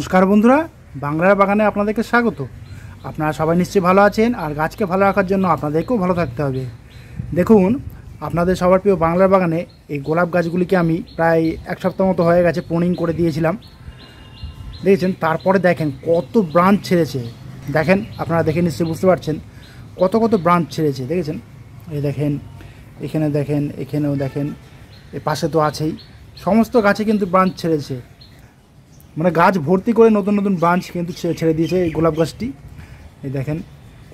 নমস্কার বন্ধুরা, বাংলার বাগানে আপনাদেরকে স্বাগত। আপনারা সবাই নিশ্চয়ই ভালো আছেন, আর গাছকে ভালো রাখার জন্য আপনাদেরকেও ভালো থাকতে হবে। দেখুন, আপনাদের সবার প্রিয় বাংলার বাগানে এই গোলাপ গাছগুলিকে আমি প্রায় এক সপ্তাহ মতো হয়ে গেছে প্রুনিং করে দিয়েছিলাম। দেখেছেন, তারপরে দেখেন কত ব্রাঞ্চ ছেড়েছে। দেখেন, আপনারা দেখে নিশ্চয়ই বুঝতে পারছেন কত কত ব্রাঞ্চ ছেড়েছে। দেখেছেন, এই দেখেন, এখানে দেখেন, এখানেও দেখেন, এ পাশে তো আছেই। সমস্ত গাছে কিন্তু ব্রাঞ্চ ছেড়েছে, মানে গাছ ভর্তি করে নতুন নতুন ব্রাঞ্চ কিন্তু ছেড়ে দিয়েছে এই গোলাপ গাছটি। এই দেখেন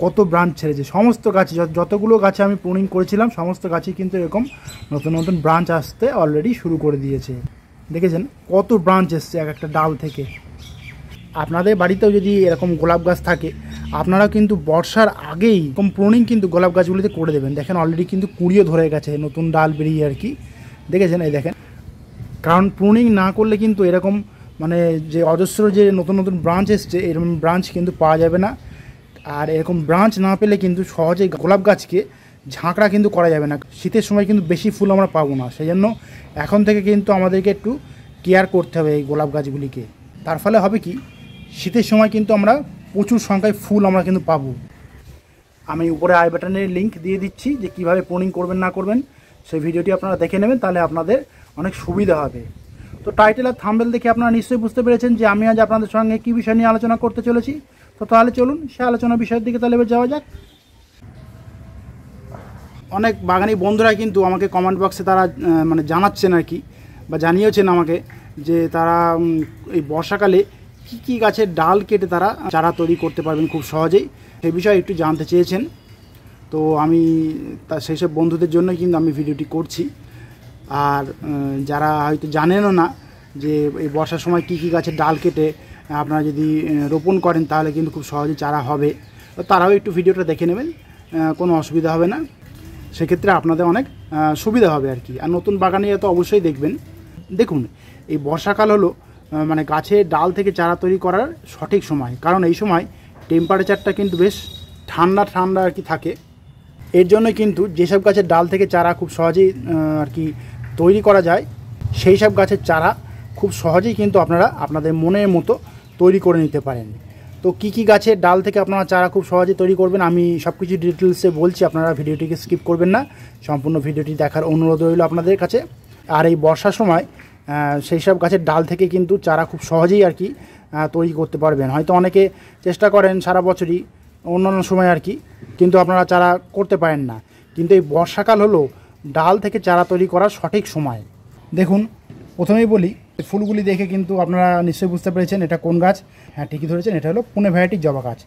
কত ব্রাঞ্চ ছেড়েছে। সমস্ত গাছে যতগুলো গাছে আমি প্রুনিং করেছিলাম সমস্ত গাছে কিন্তু এরকম নতুন নতুন ব্রাঞ্চ আসতে অলরেডি শুরু করে দিয়েছে। দেখেছেন কত ব্রাঞ্চ এসছে এক একটা ডাল থেকে। আপনাদের বাড়িতেও যদি এরকম গোলাপ গাছ থাকে, আপনারাও কিন্তু বর্ষার আগেই এরকম প্রুনিং কিন্তু গোলাপ গাছগুলিতে করে দেবেন। দেখেন অলরেডি কিন্তু কুড়িও ধরে গেছে, নতুন ডাল বেরিয়ে আর কি। দেখেছেন, এই দেখেন, কারণ প্রুনিং না করলে কিন্তু এরকম মানে যে অজস্র যে নতুন নতুন ব্রাঞ্চ এসছে, এরকম ব্রাঞ্চ কিন্তু পাওয়া যাবে না। আর এরকম ব্রাঞ্চ না পেলে কিন্তু সহজেই গোলাপ গাছকে ঝাঁকড়া কিন্তু করা যাবে না। শীতের সময় কিন্তু বেশি ফুল আমরা পাবো না, সেই জন্য এখন থেকে কিন্তু আমাদেরকে একটু কেয়ার করতে হবে এই গোলাপ গাছগুলিকে। তার ফলে হবে কি, শীতের সময় কিন্তু আমরা প্রচুর সংখ্যায় ফুল আমরা কিন্তু পাবো। আমি উপরে আই বাটনের লিঙ্ক দিয়ে দিচ্ছি, যে কীভাবে প্রুনিং করবেন না করবেন সেই ভিডিওটি আপনারা দেখে নেবেন, তাহলে আপনাদের অনেক সুবিধা হবে। তো টাইটেল আর থাম্বনেল দেখে আপনারা নিশ্চয়ই বুঝতে পেরেছেন যে আমি আজ আপনাদের সঙ্গে কী বিষয় নিয়ে আলোচনা করতে চলেছি। তো তাহলে চলুন সে আলোচনা বিষয়ের দিকে তাহলে এবার যাওয়া যাক। অনেক বাগানি বন্ধুরা কিন্তু আমাকে কমেন্ট বক্সে তারা মানে জানাচ্ছেন আর কি, বা জানিয়েছেন আমাকে যে তারা এই বর্ষাকালে কী কী গাছের ডাল কেটে তারা চারা তৈরি করতে পারবেন খুব সহজেই, সেই বিষয়ে একটু জানতে চেয়েছেন। তো আমি সেই সব বন্ধুদের জন্য কিন্তু আমি ভিডিওটি করছি। আর যারা হয়তো জানেনও না যে এই বর্ষার সময় কী কী গাছের ডাল কেটে আপনারা যদি রোপণ করেন তাহলে কিন্তু খুব সহজে চারা হবে, তারাও একটু ভিডিওটা দেখে নেবেন, কোনো অসুবিধা হবে না। সেক্ষেত্রে আপনাদের অনেক সুবিধা হবে আর কি। আর নতুন বাগানিরা তো অবশ্যই দেখবেন। দেখুন, এই বর্ষাকাল হলো মানে গাছের ডাল থেকে চারা তৈরি করার সঠিক সময়, কারণ এই সময় টেম্পারেচারটা কিন্তু বেশ ঠান্ডা ঠান্ডা আর কি থাকে। এর জন্য কিন্তু যেসব গাছের ডাল থেকে চারা খুব সহজেই আর কি তৈরি করা যায়, সেই সব গাছের চারা খুব সহজেই কিন্তু আপনারা আপনাদের মনের মতো তৈরি করে নিতে পারেন। তো কী কী গাছের ডাল থেকে আপনারা চারা খুব সহজে তৈরি করবেন আমি সব কিছু ডিটেলসে বলছি, আপনারা ভিডিওটিকে স্কিপ করবেন না, সম্পূর্ণ ভিডিওটি দেখার অনুরোধ রইল আপনাদের কাছে। আর এই বর্ষার সময় সেই সব গাছের ডাল থেকে কিন্তু চারা খুব সহজেই আর কি তৈরি করতে পারবেন। হয়তো অনেকে চেষ্টা করেন সারা বছরই অন্যান্য সময় আর কি, কিন্তু আপনারা চারা করতে পারেন না। কিন্তু এই বর্ষাকাল হলো ডাল থেকে চারা তৈরি করার সঠিক সময়। দেখুন, প্রথমেই বলি, ফুলগুলি দেখে কিন্তু আপনারা নিশ্চয়ই বুঝতে পেরেছেন এটা কোন গাছ। হ্যাঁ, ঠিকই ধরেছেন, এটা হলো পুনে ভ্যারাইটির জবা গাছ।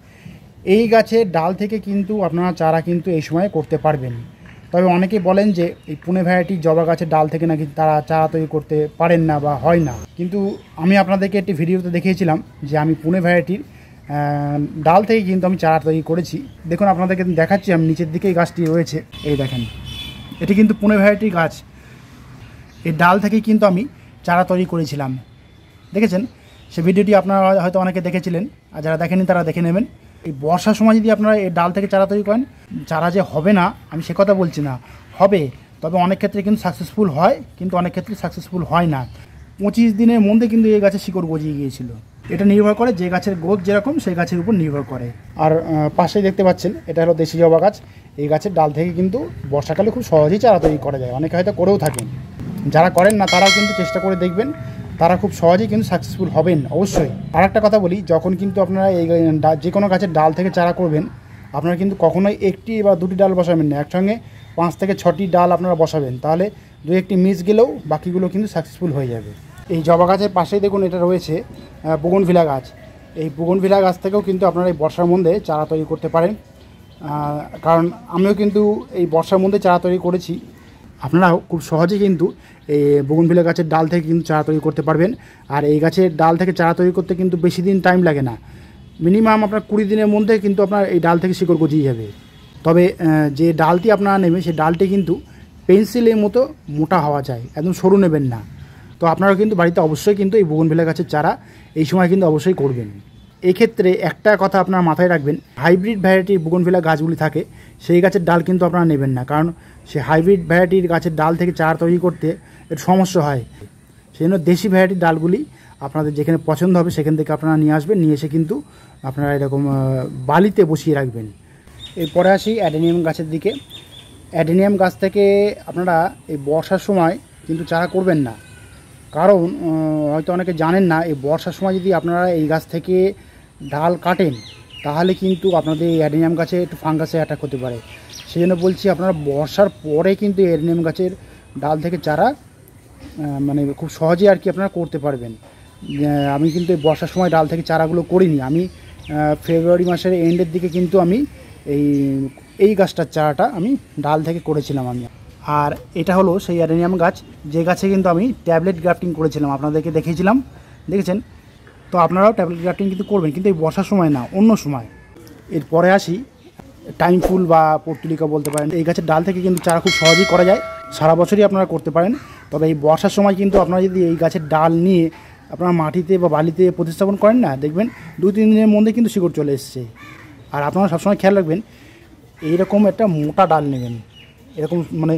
এই গাছের ডাল থেকে কিন্তু আপনারা চারা কিন্তু এই সময় করতে পারবেন। তবে অনেকে বলেন যে এই পুনে ভ্যারাইটির জবা গাছের ডাল থেকে নাকি তারা চারা তৈরি করতে পারেন না বা হয় না, কিন্তু আমি আপনাদেরকে একটি ভিডিওতে দেখিয়েছিলাম যে আমি পুনে ভ্যারাইটির ডাল থেকে কিন্তু আমি চারা তৈরি করেছি। দেখুন, আপনাদেরকে দেখাচ্ছি, আমি নিচের দিকেই গাছটি রয়েছে, এই দেখেন, এটি কিন্তু পুনে ভ্যারাইটির গাছ। এই ডাল থেকেই কিন্তু আমি চারা তৈরি করেছিলাম। দেখেছেন, সে ভিডিওটি আপনারা হয়তো অনেকে দেখেছিলেন, আর যারা দেখেনি তারা দেখে নেবেন। এই বর্ষার সময় যদি আপনারা এই ডাল থেকে চারা তৈরি করেন, চারা যে হবে না আমি সে কথা বলছি না, হবে, তবে অনেক ক্ষেত্রে কিন্তু সাকসেসফুল হয়, কিন্তু অনেক ক্ষেত্রে সাকসেসফুল হয় না। 25 দিনের মধ্যে কিন্তু এই গাছের শিকড় গজিয়ে গিয়েছিল। এটা নির্ভর করে যে গাছের গ্রোথ যেরকম সেই গাছের উপর নির্ভর করে। আর পাশেই দেখতে পাচ্ছেন, এটা হলো দেশি জবা গাছ। এই গাছের ডাল থেকে কিন্তু বর্ষাকালে খুব সহজেই চারা তৈরি করা যায়, অনেকে হয়তো করেও থাকেন। যারা করেন না তারাও কিন্তু চেষ্টা করে দেখবেন, তারা খুব সহজেই কিন্তু সাকসেসফুল হবেন অবশ্যই। আর একটা কথা বলি, যখন কিন্তু আপনারা এই যে কোনো গাছের ডাল থেকে চারা করবেন, আপনারা কিন্তু কখনোই একটি বা দুটি ডাল বসাবেন না, একসঙ্গে 5 থেকে 6টি ডাল আপনারা বসাবেন, তাহলে 2-1টি মিস গেলেও বাকিগুলো কিন্তু সাকসেসফুল হয়ে যাবে। এই জবা গাছের পাশেই দেখুন এটা রয়েছে বুগনভিলা গাছ। এই বুগনভিলা গাছ থেকেও কিন্তু আপনারা এই বর্ষার মধ্যে চারা তৈরি করতে পারেন, কারণ আমিও কিন্তু এই বর্ষার মধ্যে চারা তৈরি করেছি। আপনারাও খুব সহজেই কিন্তু এই বুগনভিলা গাছের ডাল থেকে কিন্তু চারা তৈরি করতে পারবেন। আর এই গাছের ডাল থেকে চারা তৈরি করতে কিন্তু বেশি দিন টাইম লাগে না, মিনিমাম আপনার 20 দিনের মধ্যে কিন্তু আপনার এই ডাল থেকে শিকড় গজিয়ে যাবে। তবে যে ডালটি আপনারা নেবেন সেই ডালটি কিন্তু পেন্সিলের মতো মোটা হওয়া যায়, একদম সরু নেবেন না। তো আপনারা কিন্তু বাড়িতে অবশ্যই কিন্তু এই বুগনভিলা গাছের চারা এই সময় কিন্তু অবশ্যই করবেন। এক্ষেত্রে একটা কথা আপনারা মাথায় রাখবেন, হাইব্রিড ভ্যারাইটির বুগনভিলা গাছগুলি থাকে সেই গাছের ডাল কিন্তু আপনারা নেবেন না, কারণ সে হাইব্রিড ভ্যারাইটির গাছের ডাল থেকে চারা তৈরি করতে এর সমস্যা হয়। সেই জন্য দেশি ভ্যারাইটির ডালগুলি আপনাদের যেখানে পছন্দ হবে সেখান থেকে আপনারা নিয়ে আসবেন, নিয়ে এসে কিন্তু আপনারা এরকম বালিতে বসিয়ে রাখবেন। এরপরে আসি অ্যাডেনিয়াম গাছের দিকে। অ্যাডেনিয়াম গাছ থেকে আপনারা এই বর্ষার সময় কিন্তু চারা করবেন না, কারণ হয়তো অনেকে জানেন না, এই বর্ষার সময় যদি আপনারা এই গাছ থেকে ডাল কাটেন তাহলে কিন্তু আপনাদের এই অ্যাডেনিয়াম গাছে একটু ফাঙ্গাসে অ্যাটাক হতে পারে। সেই জন্য বলছি আপনারা বর্ষার পরে কিন্তু অ্যাডেনিয়াম গাছের ডাল থেকে চারা মানে খুব সহজে আর কি আপনারা করতে পারবেন। আমি কিন্তু এই বর্ষার সময় ডাল থেকে চারাগুলো করিনি, আমি ফেব্রুয়ারি মাসের এন্ডের দিকে কিন্তু আমি এই গাছটার চারাটা আমি ডাল থেকে করেছিলাম আমি। আর এটা হলো সেই অ্যাডেনিয়াম গাছ, যে গাছে কিন্তু আমি ট্যাবলেট গ্রাফটিং করেছিলাম, আপনাদেরকে দেখিয়েছিলাম, দেখেছেন তো। আপনারাও ট্যাবলেট গ্রাফটিং কিন্তু করবেন, কিন্তু এই বর্ষার সময় না, অন্য সময়। এরপরে আসি টাইম ফুল বা পর্তুলিকা বলতে পারেন। এই গাছের ডাল থেকে কিন্তু চারা খুব সহজেই করা যায়, সারা বছরই আপনারা করতে পারেন। তবে এই বর্ষার সময় কিন্তু আপনারা যদি এই গাছের ডাল নিয়ে আপনারা মাটিতে বা বালিতে প্রতিস্থাপন করেন না, দেখবেন 2-3 দিনের মধ্যে কিন্তু শিকড় চলে এসছে। আর আপনারা সবসময় খেয়াল রাখবেন, এইরকম একটা মোটা ডাল নেবেন, এরকম মানে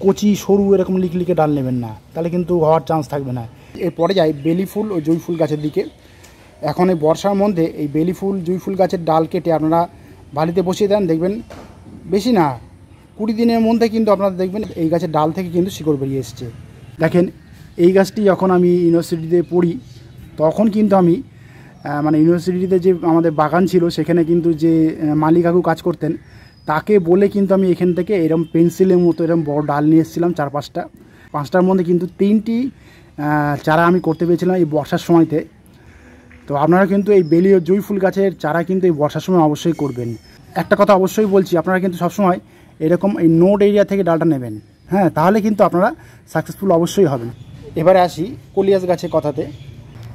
কচি সরু এরকম লিকলিকে ডাল নেবেন না, তাহলে কিন্তু হওয়ার চান্স থাকবে না। এরপরে যাই বেলি ফুল ও জুঁই ফুল গাছের দিকে। এখন এই বর্ষার মধ্যে এই বেলি ফুল জুঁই ফুল গাছের ডাল কেটে আপনারা বালিতে বসিয়ে দেন, দেখবেন বেশি না 20 দিনের মধ্যে কিন্তু আপনারা দেখবেন এই গাছের ডাল থেকে কিন্তু শিকড় বেরিয়ে এসছে। দেখেন এই গাছটি যখন আমি ইউনিভার্সিটিতে পড়ি তখন কিন্তু আমি মানে ইউনিভার্সিটিতে যে আমাদের বাগান ছিল সেখানে কিন্তু যে মালি কাকু কাজ করতেন তাকে বলে কিন্তু আমি এখান থেকে এরকম পেন্সিলের মতো এরকম বড় ডাল নিয়ে এসেছিলাম 4-5টার মধ্যে কিন্তু 3টি চারা আমি করতে পেরেছিলাম এই বর্ষার সময়তে। তো আপনারা কিন্তু এই বেলি ও জুঁই ফুল গাছের চারা কিন্তু এই বর্ষার সময় অবশ্যই করবেন। একটা কথা অবশ্যই বলছি, আপনারা কিন্তু সবসময় এরকম এই নোড এরিয়া থেকে ডালটা নেবেন, হ্যাঁ, তাহলে কিন্তু আপনারা সাকসেসফুল অবশ্যই হবেন। এবারে আসি কলিয়াস গাছের কথাতে।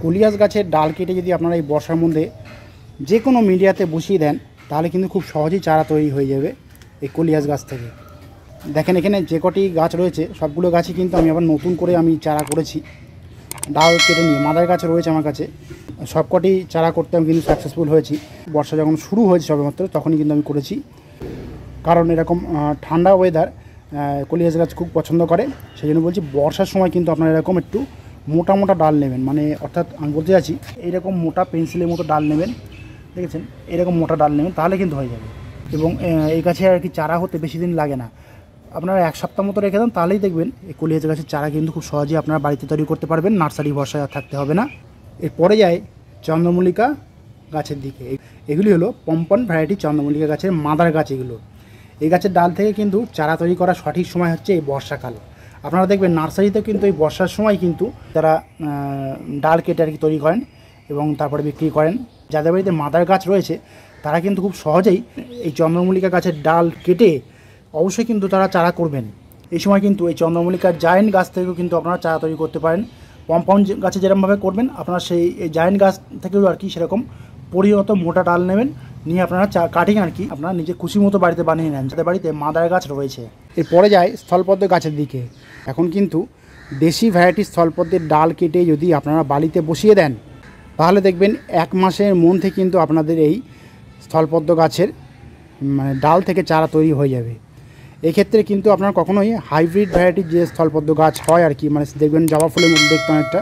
কলিয়াস গাছের ডাল কেটে যদি আপনারা এই বর্ষার মধ্যে যে কোনো মিডিয়াতে বসিয়ে দেন তাহলে কিন্তু খুব সহজেই চারা তৈরি হয়ে যাবে এই কলিয়াস গাছ থেকে। দেখেন এখানে যে কটি গাছ রয়েছে সবগুলো গাছই কিন্তু আমি আবার নতুন করে আমি চারা করেছি, ডাল কেটে নিয়ে। মাদার গাছ রয়েছে আমার কাছে, সবকটি চারা করতে আমি কিন্তু সাকসেসফুল হয়েছি। বর্ষা যখন শুরু হয়েছে সবেমাত্র তখনই কিন্তু আমি করেছি, কারণ এরকম ঠান্ডা ওয়েদার কলিয়াস গাছ খুব পছন্দ করে। সেই জন্য বলছি বর্ষার সময় কিন্তু আপনারা এরকম একটু মোটা মোটা ডাল নেবেন, মানে অর্থাৎ আমি বলতে চাইছি এইরকম মোটা পেন্সিলের মতো ডাল নেবেন, দেখেছেন এরকম মোটা ডাল নেবেন, তাহলে কিন্তু হয়ে যাবে। এবং এই গাছে আর কি চারা হতে বেশি দিন লাগে না, আপনারা 1 সপ্তাহ মতো রেখে দেন, তাহলেই দেখবেন এই কলিয়াস গাছের চারা কিন্তু খুব সহজেই আপনারা বাড়িতে তৈরি করতে পারবেন, নার্সারি ভরসায় থাকতে হবে না। এরপরে যায় চন্দ্রমল্লিকা গাছের দিকে। এগুলি হলো পম্পন ভ্যারাইটি চন্দ্রমল্লিকা গাছের মাদার গাছ। এগুলো এই গাছের ডাল থেকে কিন্তু চারা তৈরি করার সঠিক সময় হচ্ছে এই বর্ষাকাল। আপনারা দেখবেন নার্সারিতেও কিন্তু এই বর্ষার সময় কিন্তু তারা ডাল কেটে আর কি তৈরি করেন এবং তারপরে বিক্রি করেন। যাদের বাড়িতে মাদার গাছ রয়েছে তারা কিন্তু খুব সহজেই এই চন্দ্রমল্লিকা গাছের ডাল কেটে অবশ্যই কিন্তু তারা চারা করবেন। এই সময় কিন্তু এই চন্দ্রমল্লিকার জায়েন্ট গাছ থেকেও কিন্তু আপনারা চারা তৈরি করতে পারেন। কম্পাউন্ড গাছে যেরকমভাবে করবেন আপনারা সেই জায়েন্ট গাছ থেকেও আর কি সেরকম পরিণত মোটা ডাল নেবেন, নিয়ে আপনারা কাটিং আর কি আপনারা নিজে খুশি মতো বাড়িতে বানিয়ে নেন, যাদের বাড়িতে মাদার গাছ রয়েছে। এরপরে যায় স্থলপদ্ম গাছের দিকে। এখন কিন্তু দেশি ভ্যারাইটির স্থলপদ্মের ডাল কেটে যদি আপনারা বালিতে বসিয়ে দেন তাহলে দেখবেন 1 মাসের মধ্যে কিন্তু আপনাদের এই স্থলপদ্ম গাছের মানে ডাল থেকে চারা তৈরি হয়ে যাবে। এক্ষেত্রে কিন্তু আপনারা কখনোই হাইব্রিড ভ্যারাইটির যে স্থলপদ্ম গাছ হয় আর কি, মানে দেখবেন জবা ফুলের মধ্যে দেখতে অনেকটা,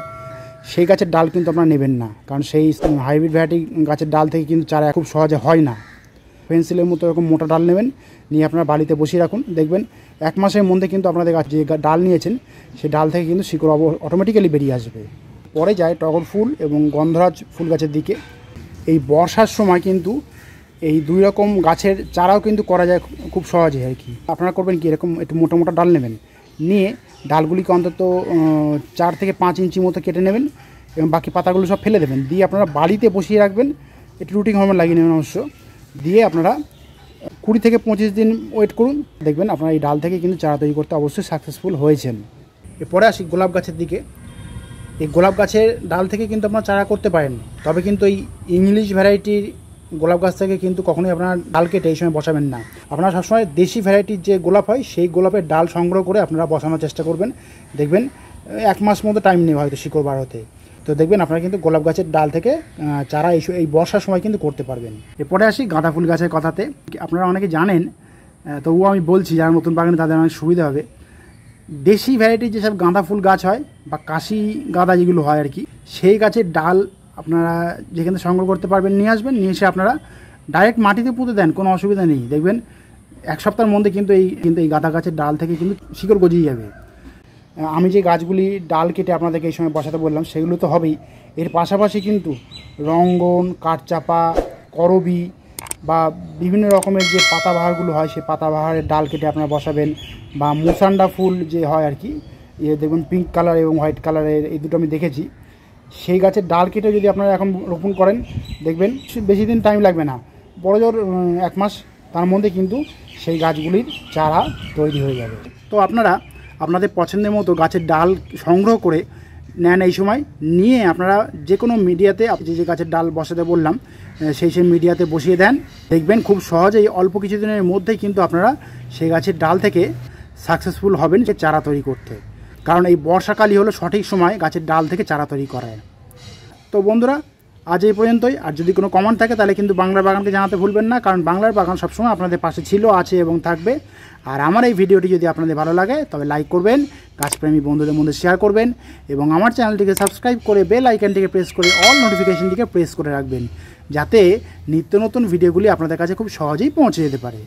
সেই গাছের ডাল কিন্তু আপনারা নেবেন না, কারণ সেই হাইব্রিড ভ্যারাইটি গাছের ডাল থেকে কিন্তু চারা খুব সহজে হয় না। পেন্সিলের মতো এরকম মোটা ডাল নেবেন, নিয়ে আপনারা বাড়িতে বসিয়ে রাখুন, দেখবেন 1 মাসের মধ্যে কিন্তু আপনাদের গাছ যে ডাল নিয়েছেন সেই ডাল থেকে কিন্তু শিকড় অটোমেটিক্যালি বেরিয়ে আসবে। পরে যায় টগর ফুল এবং গন্ধরাজ ফুল গাছের দিকে। এই বর্ষার সময় কিন্তু এই 2 রকম গাছের চারাও কিন্তু করা যায় খুব সহজে আর কি। আপনারা করবেন কি, এরকম একটু মোটা মোটা ডাল নেবেন, নিয়ে ডালগুলিকে অন্তত 4 থেকে 5 ইঞ্চি মতো কেটে নেবেন এবং বাকি পাতাগুলো সব ফেলে দেবেন, দিয়ে আপনারা বাড়িতে বসিয়ে রাখবেন, একটু রুটিং হরমোন লাগিয়ে নেবেন অবশ্য, দিয়ে আপনারা 20 থেকে 25 দিন ওয়েট করুন, দেখবেন আপনারা এই ডাল থেকে কিন্তু চারা তৈরি করতে অবশ্যই সাকসেসফুল হয়েছেন। এরপরে আসি গোলাপ গাছের দিকে। এই গোলাপ গাছের ডাল থেকে কিন্তু আপনারা চারা করতে পারেন, তবে কিন্তু এই ইংলিশ ভ্যারাইটির গোলাপ গাছ থেকে কিন্তু কখনোই আপনারা ডাল কেটে এই সময় বসাবেন না। আপনারা সবসময় দেশি ভ্যারাইটির যে গোলাপ হয় সেই গোলাপের ডাল সংগ্রহ করে আপনারা বসানোর চেষ্টা করবেন, দেখবেন 1 মাস মতো টাইম নেই হয়তো শিকড় বার হতে। তো দেখবেন আপনারা কিন্তু গোলাপ গাছের ডাল থেকে চারা এই বর্ষার সময় কিন্তু করতে পারবেন। এরপরে আসি গাঁদা ফুল গাছের কথাতে। আপনারা অনেকে জানেন, তবুও আমি বলছি যারা নতুন বাগানে তাদের অনেক সুবিধা হবে। দেশি ভ্যারাইটির যেসব গাঁদা ফুল গাছ হয় বা কাশি গাঁদা যেগুলো হয় আর কি, সেই গাছের ডাল আপনারা যেখানে সংগ্রহ করতে পারবেন নিয়ে আসবেন, নিয়ে এসে আপনারা ডাইরেক্ট মাটিতে পুঁতে দেন, কোনো অসুবিধা নেই। দেখবেন 1 সপ্তাহের মধ্যে কিন্তু এই গাঁদা গাছের ডাল থেকে কিন্তু শিকড় গজিয়ে যাবে। আমি যে গাছগুলি ডাল কেটে আপনাদেরকে এই সময় বসাতে বললাম সেগুলো তো হবেই, এর পাশাপাশি কিন্তু রঙ্গন, কাঠচাপা, করবি বা বিভিন্ন রকমের যে পাতাবাহারগুলো হয় সেই পাতাবাহারের ডাল কেটে আপনারা বসাবেন, বা মুসান্ডা ফুল যে হয় আর কি, দেখবেন পিঙ্ক কালার এবং হোয়াইট কালারের, এই দুটো আমি দেখেছি। সেই গাছের ডাল কেটে যদি আপনারা এখন রোপণ করেন, দেখবেন বেশি দিন টাইম লাগবে না, বড়জোর 1 মাস, তার মধ্যে কিন্তু সেই গাছগুলির চারা তৈরি হয়ে যাবে। তো আপনারা আপনাদের পছন্দের মতো গাছের ডাল সংগ্রহ করে নেন এই সময়, নিয়ে আপনারা যে কোনো মিডিয়াতে যে গাছের ডাল বসাতে বললাম সেই মিডিয়াতে বসিয়ে দেন। দেখবেন খুব সহজেই অল্প কিছুদিনের মধ্যেই কিন্তু আপনারা সেই গাছের ডাল থেকে সাকসেসফুল হবেন যে চারা তৈরি করতে, কারণ এই বর্ষাকালই হলো সঠিক সময় গাছের ডাল থেকে চারা তৈরি করার। তো বন্ধুরা, আজ এই পর্যন্তই। আর যদি কোনো কমেন্ট থাকে তাহলে কিন্তু বাংলার বাগানকে জানাতে ভুলবেন না, কারণ বাংলার বাগান সবসময় আপনাদের পাশে ছিল, আছে এবং থাকবে। আর আমার এই ভিডিওটি যদি আপনাদের ভালো লাগে তবে লাইক করবেন, গাছপ্রেমী বন্ধুদের মধ্যে শেয়ার করবেন, এবং আমার চ্যানেলটিকে সাবস্ক্রাইব করে বেল আইকনটিকে প্রেস করে অল নোটিফিকেশনটিকে প্রেস করে রাখবেন, যাতে নিত্য নতুন ভিডিওগুলি আপনাদের কাছে খুব সহজেই পৌঁছে যেতে পারে।